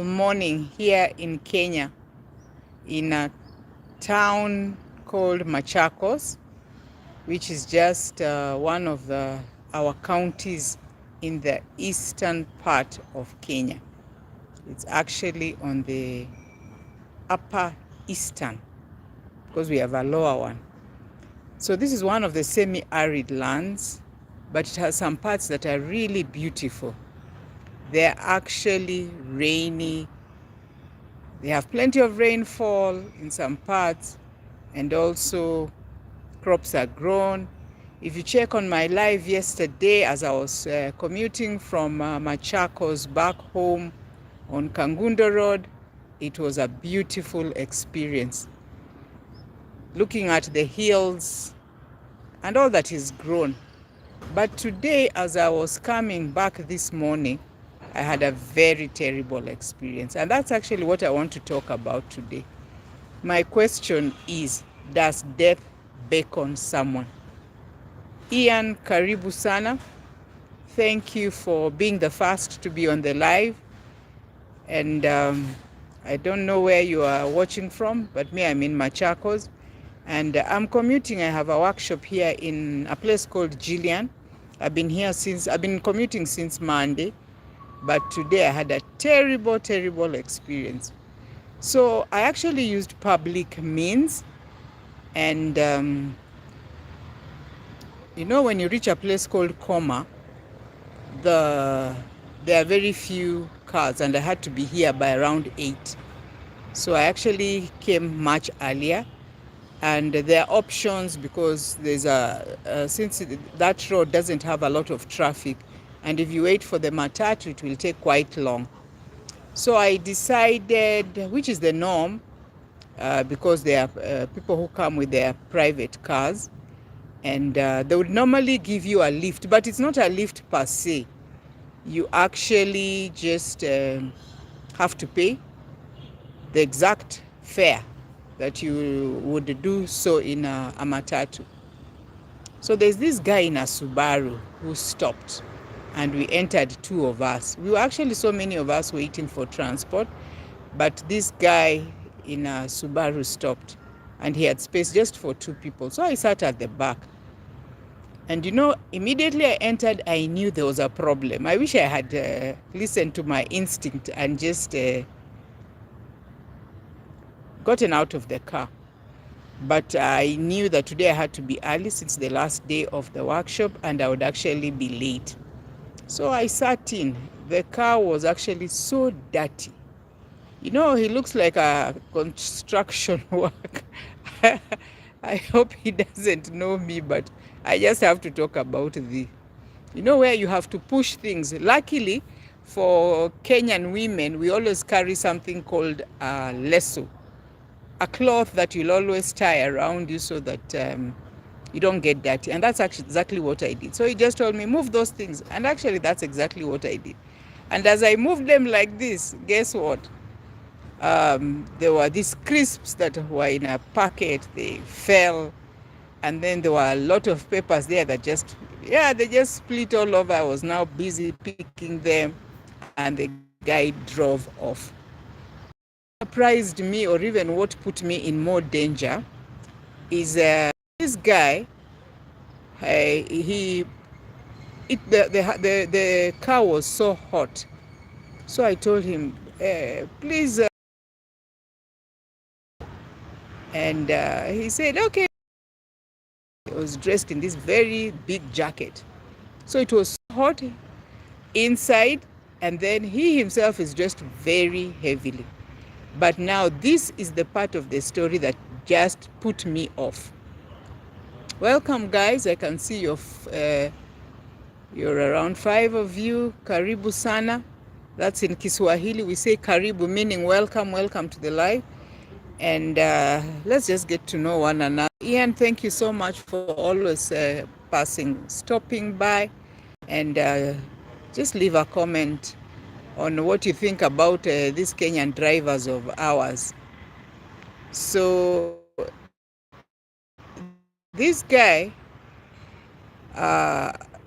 Morning here in Kenya, in a town called Machakos, which is just one of our counties in the eastern part of Kenya. It's actually on the upper eastern because we have a lower one. So this is one of the semi-arid lands, but it has some parts that are really beautiful. They're actually rainy. They have plenty of rainfall in some parts, and also crops are grown. If you check on my live yesterday as I was commuting from Machakos back home on Kangundo Road, it was a beautiful experience. Looking at the hills and all that is grown. But today, as I was coming back this morning, I had a very terrible experience. And that's actually what I want to talk about today. My question is, does death beckon someone? Ian, karibu sana. Thank you for being the first to be on the live. And I don't know where you are watching from, but me, I'm in Machakos. And I'm commuting. I have a workshop here in a place called Gillian. I've been commuting since Monday, but today I had a terrible, terrible experience. So I actually used public means, and when you reach a place called Koma, there are very few cars, and I had to be here by around 8. So I actually came much earlier, and there are options because since that road doesn't have a lot of traffic, and if you wait for the matatu, it will take quite long. So I decided, which is the norm, because there are people who come with their private cars, and they would normally give you a lift, but it's not a lift per se. You actually just have to pay the exact fare that you would do so in a matatu. So there's this guy in a Subaru who stopped, and we entered, 2 of us. We were actually so many of us waiting for transport, but this guy in a Subaru stopped, and he had space just for 2 people. So I sat at the back. And immediately I entered, I knew there was a problem. I wish I had listened to my instinct and just gotten out of the car. But I knew that today I had to be early since the last day of the workshop, and I would actually be late. So I sat in. The car was actually so dirty. He looks like a construction worker. I hope he doesn't know me, but I just have to talk about where you have to push things. Luckily, for Kenyan women, we always carry something called a leso, a cloth that you'll always tie around you so that you don't get dirty. And that's actually exactly what I did. So he just told me, move those things. And actually, that's exactly what I did. And as I moved them like this, guess what? There were these crisps that were in a packet. They fell. And then there were a lot of papers there that they just split all over. I was now busy picking them, and the guy drove off. Surprised me, or even what put me in more danger, is this guy. The car was so hot, so I told him, please, and he said, okay. He was dressed in this very big jacket, so it was so hot inside, and then he himself is dressed very heavily. But now this is the part of the story that just put me off. Welcome, guys. I can see you're around 5 of you. Karibu sana. That's in Kiswahili. We say karibu, meaning welcome, welcome to the live. And let's just get to know one another. Ian, thank you so much for always stopping by, and just leave a comment on what you think about these Kenyan drivers of ours. So this guy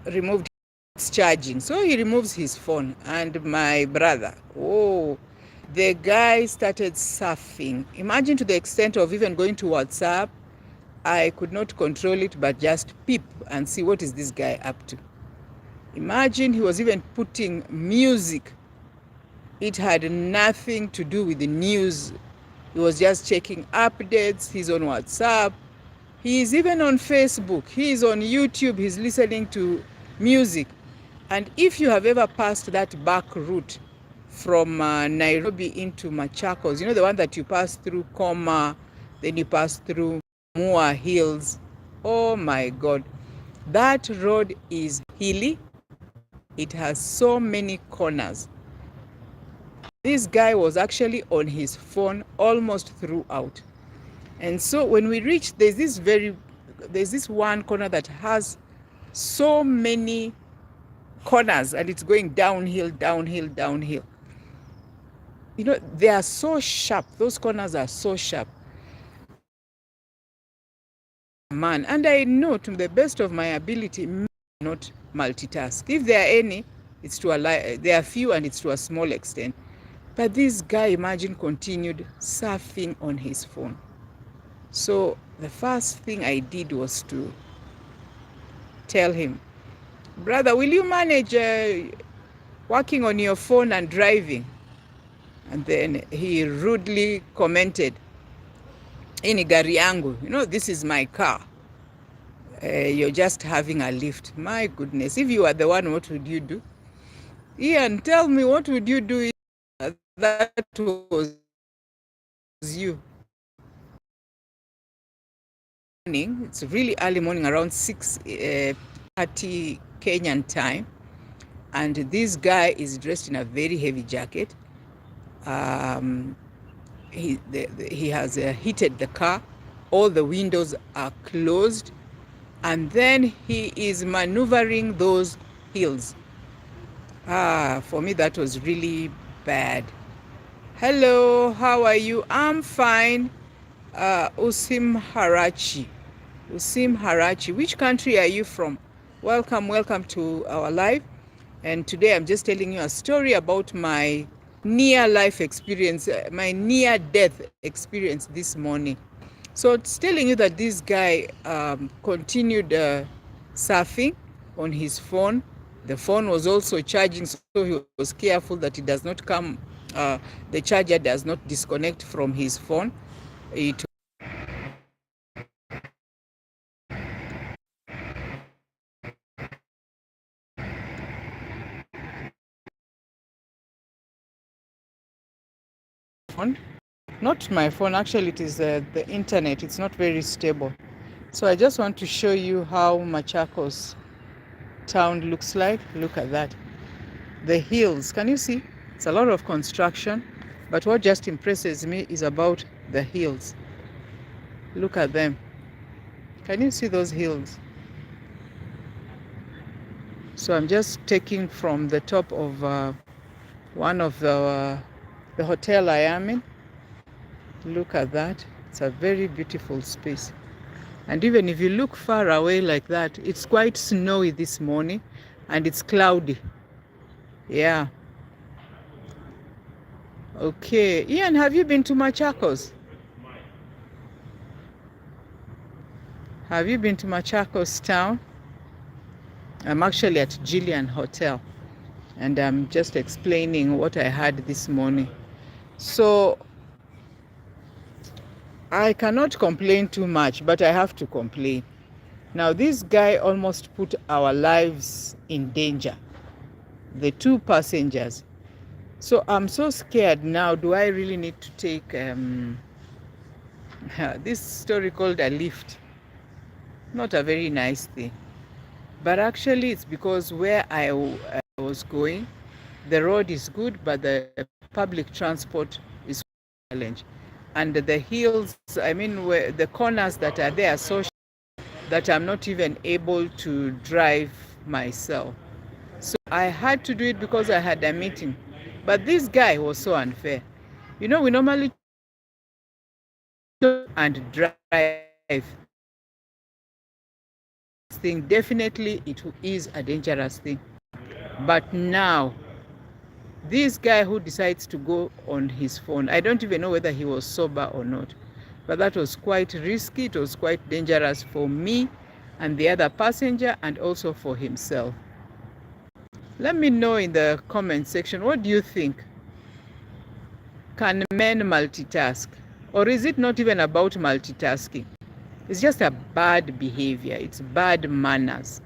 removed his charging. So he removes his phone, and my brother, the guy started surfing. Imagine, to the extent of even going to WhatsApp. I could not control it, but just peep and see what is this guy up to. Imagine, he was even putting music. It had nothing to do with the news. He was just checking updates. He's on WhatsApp. He is even on Facebook. He is on YouTube. He's listening to music. And if you have ever passed that back route from Nairobi into Machakos, you know, the one that you pass through Koma, then you pass through Mua Hills. Oh my God. That road is hilly. It has so many corners. This guy was actually on his phone almost throughout. And so when we reached, there's this one corner that has so many corners, and it's going downhill, downhill, downhill. You know, they are so sharp. Those corners are so sharp. Man, and I know, to the best of my ability, not multitask. If there are any, it's to there are few, and it's to a small extent. But this guy, imagine, continued surfing on his phone. So the first thing I did was to tell him, brother, will you manage working on your phone and driving? And then he rudely commented, ini gari yangu, you know, this is my car. You're just having a lift. My goodness, if you are the one, what would you do? Ian, tell me, what would you do if that was you? It's really early morning, around 6:30 Kenyan time, and this guy is dressed in a very heavy jacket. He has heated the car. All the windows are closed, and then he is maneuvering those hills. For me, that was really bad. Hello, how are you? I'm fine. Usim Harachi. Usim Harachi. Which country are you from? Welcome to our live. And today I'm just telling you a story about my near-life experience, my near-death experience this morning. So it's telling you that this guy continued surfing on his phone. The phone was also charging, so he was careful that it does not come, the charger does not disconnect from his phone. It not my phone, actually it is the internet. It's not very stable. So I just want to show you how Machakos town looks like. Look at that. The hills, can you see? It's a lot of construction, but what just impresses me is about the hills. Look at them. Can you see those hills? So I'm just taking from the top of one of the hotel I am in. Look at that. It's a very beautiful space. And even if you look far away like that, it's quite snowy this morning and it's cloudy. Yeah. Okay. Ian, have you been to Machakos? Have you been to Machakos town? I'm actually at Gillian Hotel, and I'm just explaining what I had this morning. So I cannot complain too much, but I have to complain. Now, this guy almost put our lives in danger, the two passengers. So I'm so scared now. Do I really need to take this story called a lift? Not a very nice thing. But actually, it's because where I was going, the road is good, but the public transport is a challenge. And the hills, I mean, where the corners that are there are so that I'm not even able to drive myself. So I had to do it because I had a meeting. But this guy was so unfair. You know, we normally and drive thing. Definitely it is a dangerous thing. But now This guy who decides to go on his phone, I don't even know whether he was sober or not, but that was quite risky. It was quite dangerous for me and the other passenger, and also for himself. Let me know in the comment section, what do you think? Can men multitask? Or is it not even about multitasking? It's just a bad behavior. It's bad manners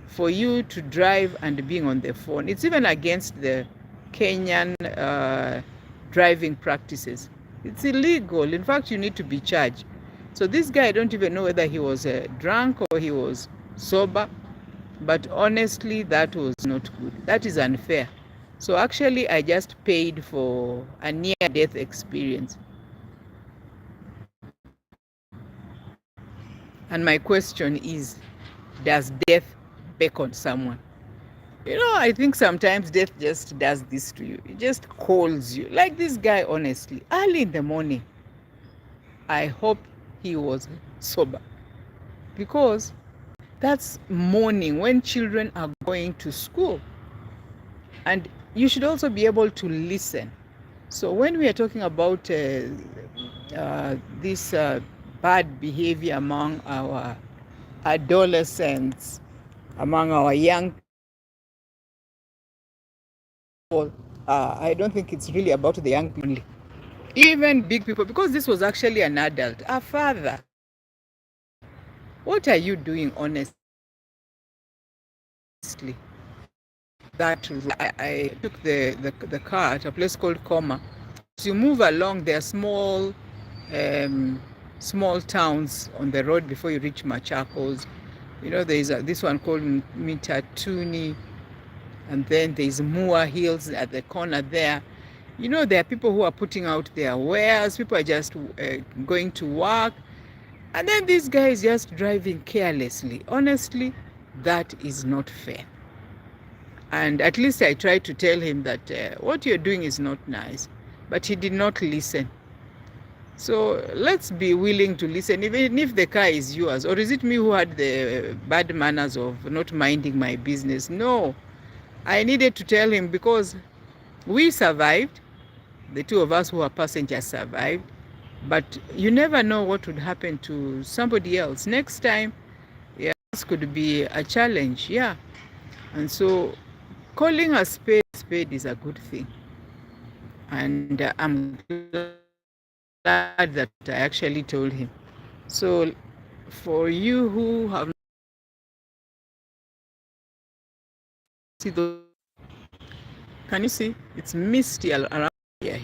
for you to drive and being on the phone. It's even against the Kenyan driving practices. It's illegal. In fact, you need to be charged. So this guy, I don't even know whether he was drunk or he was sober, but honestly, that was not good. That is unfair. So actually, I just paid for a near-death experience. And my question is, does death beckon someone? I think sometimes death just does this to you. It just calls you. Like this guy, honestly, early in the morning. I hope he was sober, because that's morning when children are going to school. And you should also be able to listen. So when we are talking about this bad behavior among our adolescents, among our young people, I don't think it's really about the young people only. Even big people, because this was actually an adult, a father. What are you doing, honestly? That I took the car at a place called Coma. As you move along, there are small towns on the road before you reach Machakos. There is this one called Mitatuni, and then there's Mua Hills at the corner there. There are people who are putting out their wares. People are just going to work. And then this guy is just driving carelessly. Honestly, that is not fair. And at least I tried to tell him that what you're doing is not nice. But he did not listen. So let's be willing to listen, even if the car is yours. Or is it me who had the bad manners of not minding my business? No. I needed to tell him, because we survived. The two of us who are passengers survived. But you never know what would happen to somebody else. Next time, yeah, this could be a challenge, yeah. And so calling a spade is a good thing. And I'm glad that I actually told him. So for you who have see those, can you see? It's misty around here.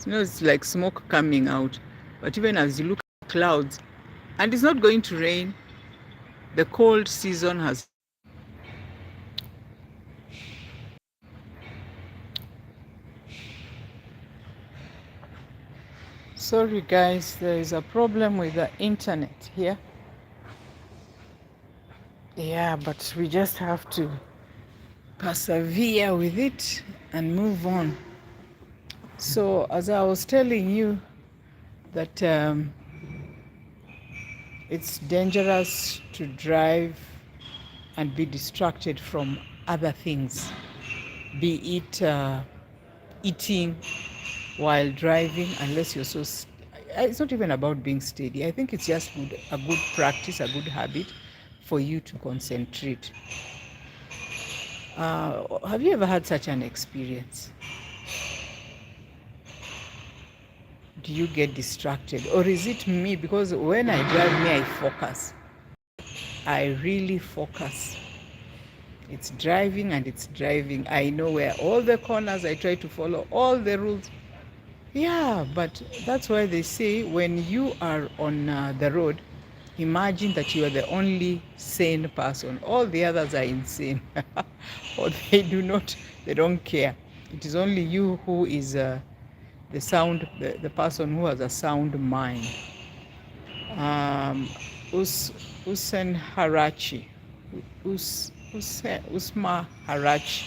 It's like smoke coming out. But even as you look at clouds, and it's not going to rain, the cold season has. Sorry guys, there is a problem with the internet here. Yeah, but we just have to persevere with it and move on. So as I was telling you that it's dangerous to drive and be distracted from other things, be it eating while driving, unless you're it's not even about being steady. I think it's just a good practice, a good habit for you to concentrate. Have you ever had such an experience? Do you get distracted, or is it me? Because when I drive, I focus. I really focus. It's driving and it's driving. I know where all the corners, I try to follow all the rules. Yeah, but that's why they say when you are on the road, imagine that you are the only sane person. All the others are insane. Or they don't care. It is only you who is the person who has a sound mind. Usman Harachi. Usma Harachi.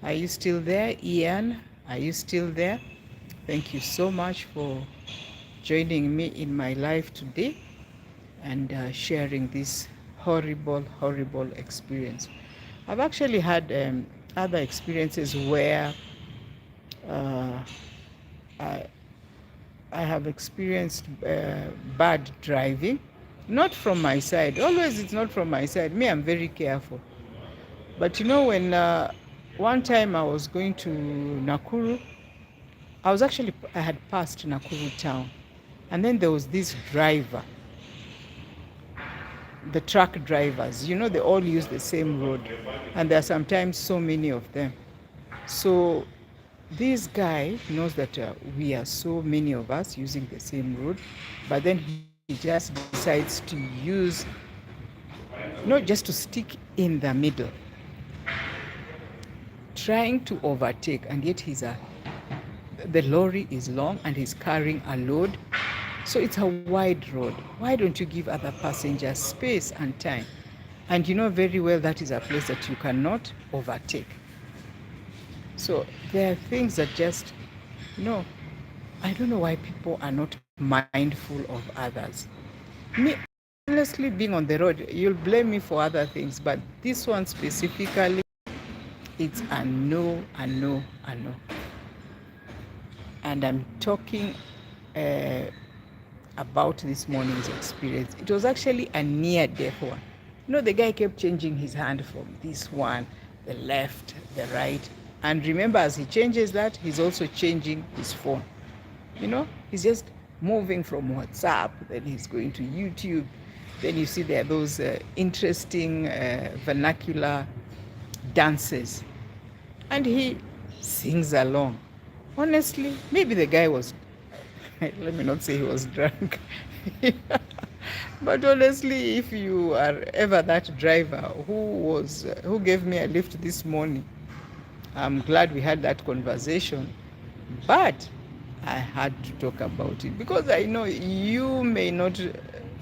Are you still there? Ian, are you still there? Thank you so much for joining me in my life today and sharing this horrible experience. I've actually had other experiences where uh, I, I have experienced bad driving. Not from my side. Always it's not from my side. Me, I'm very careful. But you know, when one time I was going to Nakuru, I had passed Nakuru town. And then there was this driver, the truck drivers, you know, they all use the same road. And there are sometimes so many of them. So this guy knows that we are so many of us using the same road, but then he just decides to use, not just to stick in the middle, trying to overtake, and yet the lorry is long and he's carrying a load. So it's a wide road. Why don't you give other passengers space and time? And you know very well that is a place that you cannot overtake. So there are things that just, no, I don't know why people are not mindful of others. Me, honestly, being on the road, you'll blame me for other things, but this one specifically, it's a no, a no, a no. And I'm talking about this morning's experience. It was actually a near-death one. You know, the guy kept changing his hand from this one, the left, the right. And remember, as he changes that, he's also changing his phone. You know, he's just moving from WhatsApp, then he's going to YouTube. Then you see there are those interesting vernacular dances. And he sings along. Honestly, maybe the guy was, let me not say he was drunk. But honestly, if you are ever that driver who gave me a lift this morning, I'm glad we had that conversation. But I had to talk about it because I know you may not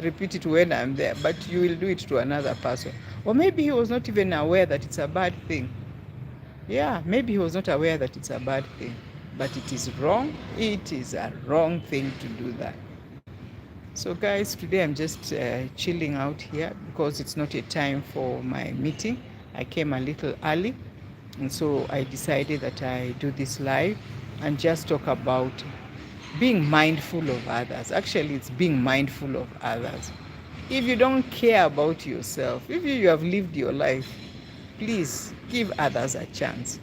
repeat it when I'm there, but you will do it to another person. Or maybe he was not even aware that it's a bad thing. Yeah, maybe he was not aware that it's a bad thing. But it is wrong. It is a wrong thing to do that. So guys, today I'm just chilling out here because it's not a time for my meeting. I came a little early, and so I decided that I do this live and just talk about being mindful of others. Actually, it's being mindful of others. If you don't care about yourself, if you have lived your life, please give others a chance.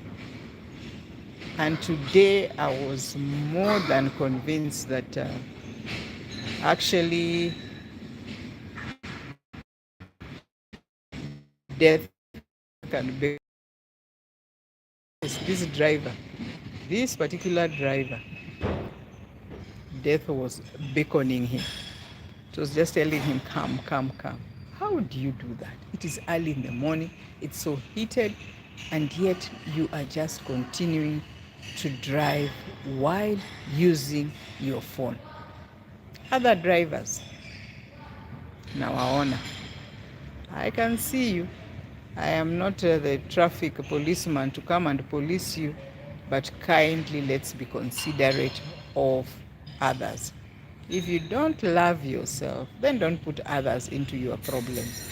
And today I was more than convinced that actually death can be this particular driver, death was beckoning him. It was just telling him, come, come, come. How do you do that? It is early in the morning, it's so heated, and yet you are just continuing to drive while using your phone. Other drivers, nawaona, I can see you. I am not the traffic policeman to come and police you, but kindly let's be considerate of others. If you don't love yourself, then don't put others into your problems.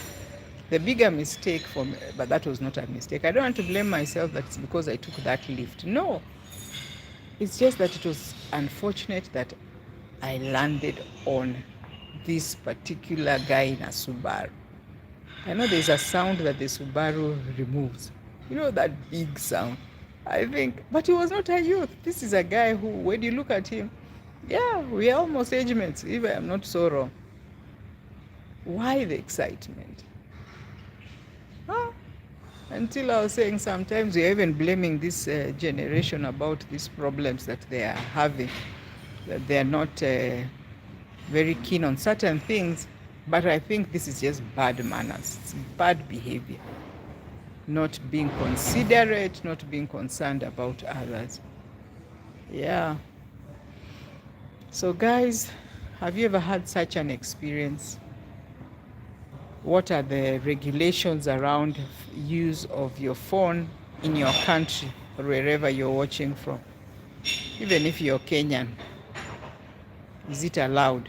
The bigger mistake for me, but that was not a mistake. I don't want to blame myself that it's because I took that lift. No, it's just that it was unfortunate that I landed on this particular guy in a Subaru. I know there's a sound that the Subaru removes. You know, that big sound. I think, but he was not a youth. This is a guy who, when you look at him, yeah, we are almost age mates, if I'm not so wrong. Why the excitement? Huh? Until I was saying sometimes we are even blaming this generation about these problems that they are having, that they are not very keen on certain things. But I think this is just bad manners, it's bad behavior. Not being considerate, not being concerned about others. Yeah. So guys, have you ever had such an experience? What are the regulations around use of your phone in your country or wherever you're watching from? Even if you're Kenyan, is it allowed?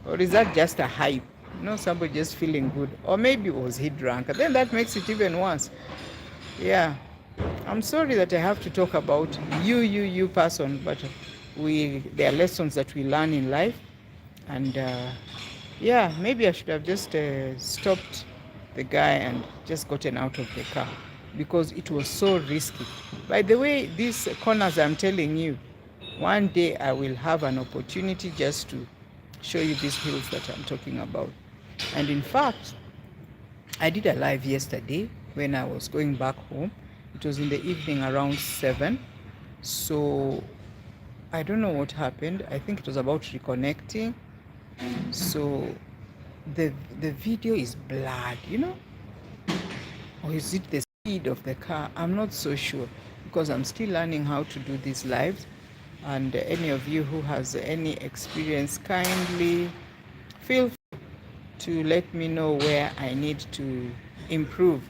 Or is that just a hype? You know, somebody just feeling good. Or maybe was he drunk? Then that makes it even worse. Yeah. I'm sorry that I have to talk about you person, but there are lessons that we learn in life, and yeah, maybe I should have just stopped the guy and just gotten out of the car because it was so risky. By the way, these corners I'm telling you, one day I will have an opportunity just to show you these hills that I'm talking about. And in fact, I did a live yesterday when I was going back home. It was in the evening around 7. So I don't know what happened. I think it was about reconnecting. So the video is blurred, or is it the speed of the car? I'm not so sure because I'm still learning how to do these lives. And any of you who has any experience, kindly feel free to let me know where I need to improve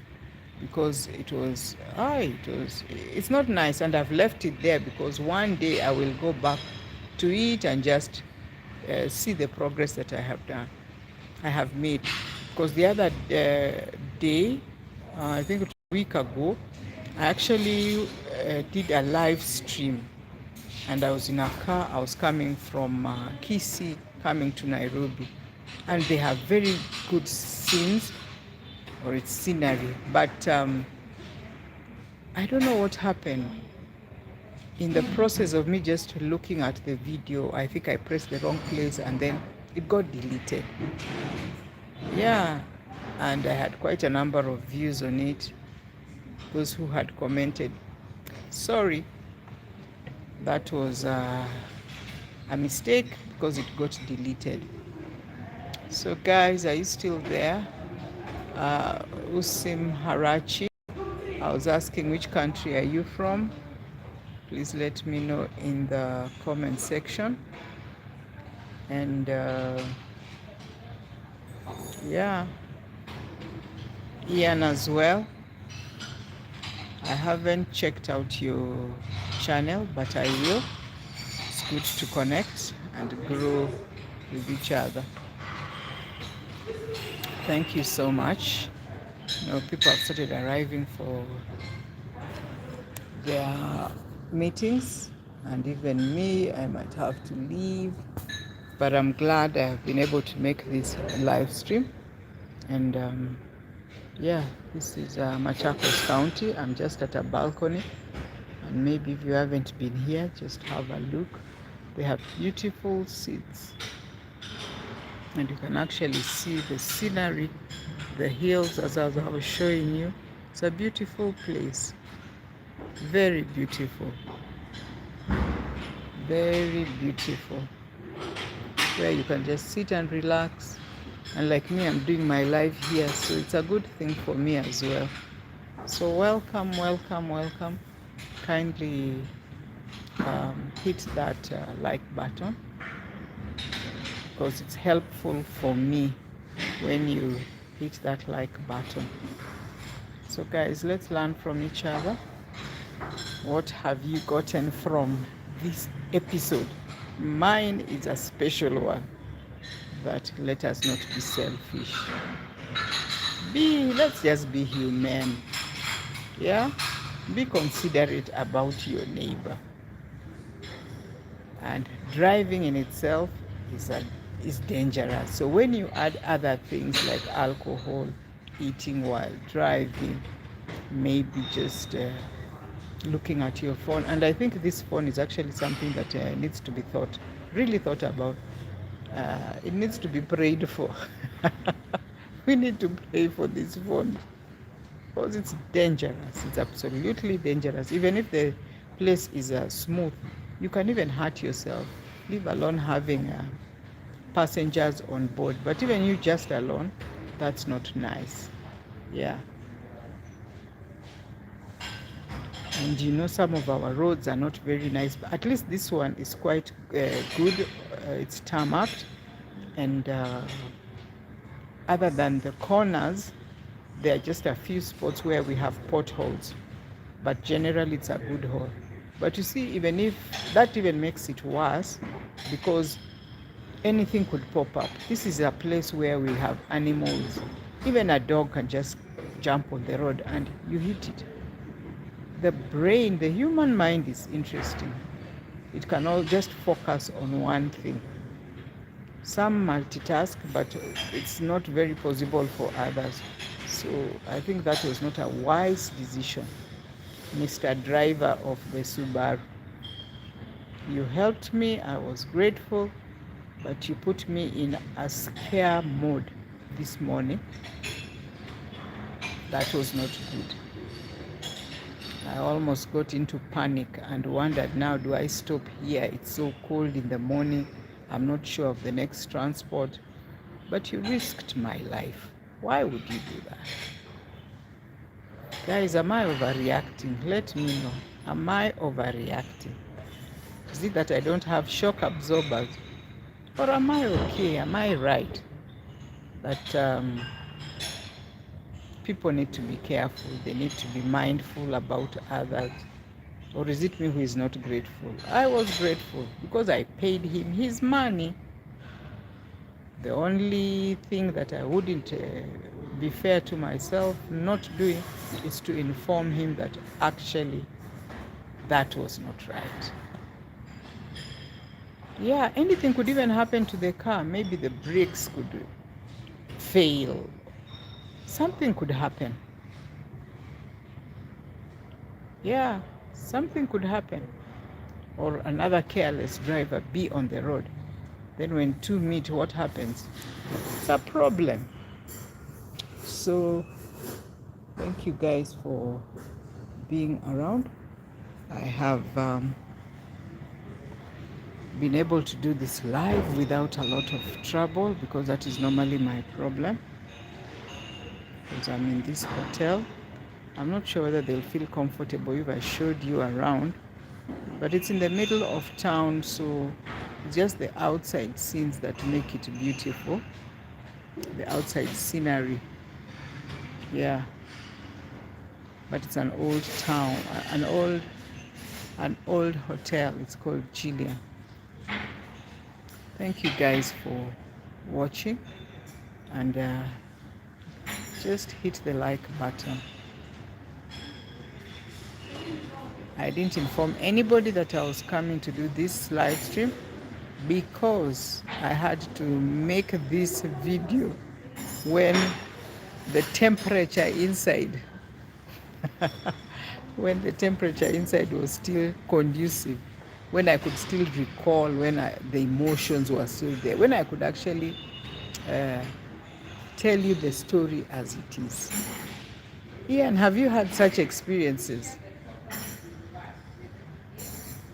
because it's not nice, and I've left it there because one day I will go back to it and just see the progress that I have made. Because the other day, I think it was a week ago, I actually did a live stream, and I was in a car. I was coming from Kisii, coming to Nairobi, and they have very good scenes, or it's scenery, but I don't know what happened. In the process of me just looking at the video, I think I pressed the wrong place and then it got deleted. Yeah, and I had quite a number of views on it, those who had commented. Sorry, that was a mistake because it got deleted. So guys, are you still there? Usim Harachi, I was asking, which country are you from? Please let me know in the comment section. And yeah, Ian as well. I haven't checked out your channel, but I will. It's good to connect and grow with each other. Thank you so much. People have started arriving for their meetings, and even me, I might have to leave, but I'm glad I have been able to make this live stream. And yeah, this is Machakos County. I'm just at a balcony, and maybe if you haven't been here, just have a look. They have beautiful seats, and you can actually see the scenery, the hills, as I was showing you. It's a beautiful place, very beautiful, very beautiful, where you can just sit and relax. And like me, I'm doing my live here, so it's a good thing for me as well. So welcome, welcome, welcome. Kindly hit that like button because it's helpful for me when you hit that like button. So guys, let's learn from each other. What have you gotten from this episode? Mine is a special one. But let us not be selfish. Let's just be human. Yeah? Be considerate about your neighbor. And driving in itself is dangerous. So when you add other things like alcohol, eating while driving, maybe just looking at your phone. And I think this phone is actually something that needs to be really thought about. It needs to be prayed for. We need to pray for this phone because it's dangerous. It's absolutely dangerous. Even if the place is smooth, you can even hurt yourself, leave alone having passengers on board. But even you just alone, that's not nice. Yeah. And some of our roads are not very nice, but at least this one is quite good. It's tarmacked, and other than the corners, there are just a few spots where we have potholes, but generally it's a good hole. But you see, even if that even makes it worse, because anything could pop up. This is a place where we have animals. Even a dog can just jump on the road and you hit it. the brain, the human mind is interesting. It can all just focus on one thing. Some multitask, but it's not very possible for others. So I think that was not a wise decision, Mr. Driver of the Subaru. You helped me, I was grateful, but you put me in a scare mode this morning. That was not good. I almost got into panic and wondered, now do I stop here? It's so cold in the morning. I'm not sure of the next transport. But you risked my life. Why would you do that? Guys, am I overreacting? Let me know. Am I overreacting? Is it that I don't have shock absorbers? Or am I okay? Am I right? That people need to be careful. They need to be mindful about others. Or is it me who is not grateful? I was grateful because I paid him his money. The only thing that I wouldn't be fair to myself not doing is to inform him that actually that was not right. Yeah, anything could even happen to the car. Maybe the brakes could fail. Something could happen. Yeah, something could happen. Or another careless driver be on the road. Then when two meet, what happens? It's a problem. So thank you guys for being around. I have been able to do this live without a lot of trouble, because that is normally my problem. Because I'm in this hotel. I'm not sure whether they'll feel comfortable if I showed you around, but it's in the middle of town, so it's just the outside scenes that make it beautiful. The outside scenery. Yeah. But it's an old town, an old hotel. It's called Jillian. Thank you guys for watching, and just hit the like button. I didn't inform anybody that I was coming to do this live stream because I had to make this video when the temperature inside when the temperature inside was still conducive, when I could still recall, when the emotions were still there, when I could actually tell you the story as it is. Ian, have you had such experiences?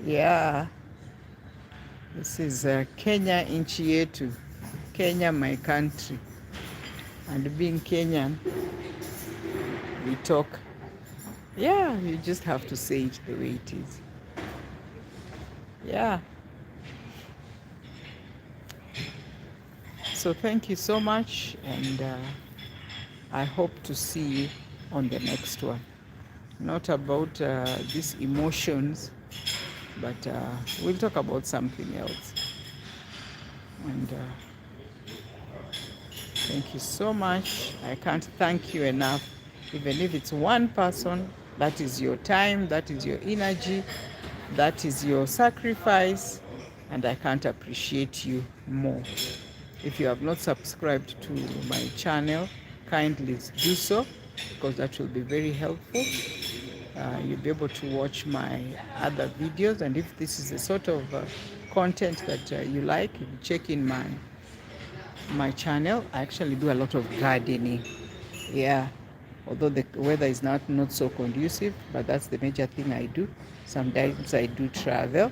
Yeah. This is Kenya nchi yetu. Kenya, my country. And being Kenyan, we talk. Yeah, you just have to say it the way it is. Yeah. So thank you so much, and I hope to see you on the next one. Not about these emotions, but we'll talk about something else. And thank you so much. I can't thank you enough. Even if it's one person, that is your time, that is your energy, that is your sacrifice, and I can't appreciate you more. If you have not subscribed to my channel, kindly do so, because that will be very helpful. You'll be able to watch my other videos, and if this is the sort of content that you like, if you check in my channel, I actually do a lot of gardening. Yeah, although the weather is not so conducive, but that's the major thing I do. Sometimes I do travel,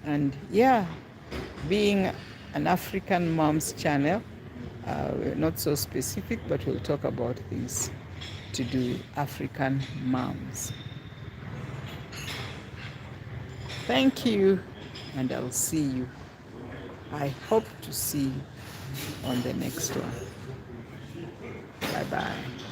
and yeah, being an African mom's channel, we're not so specific, but we'll talk about things to do with African moms. Thank you, and I'll see you. I hope to see you on the next one. Bye-bye.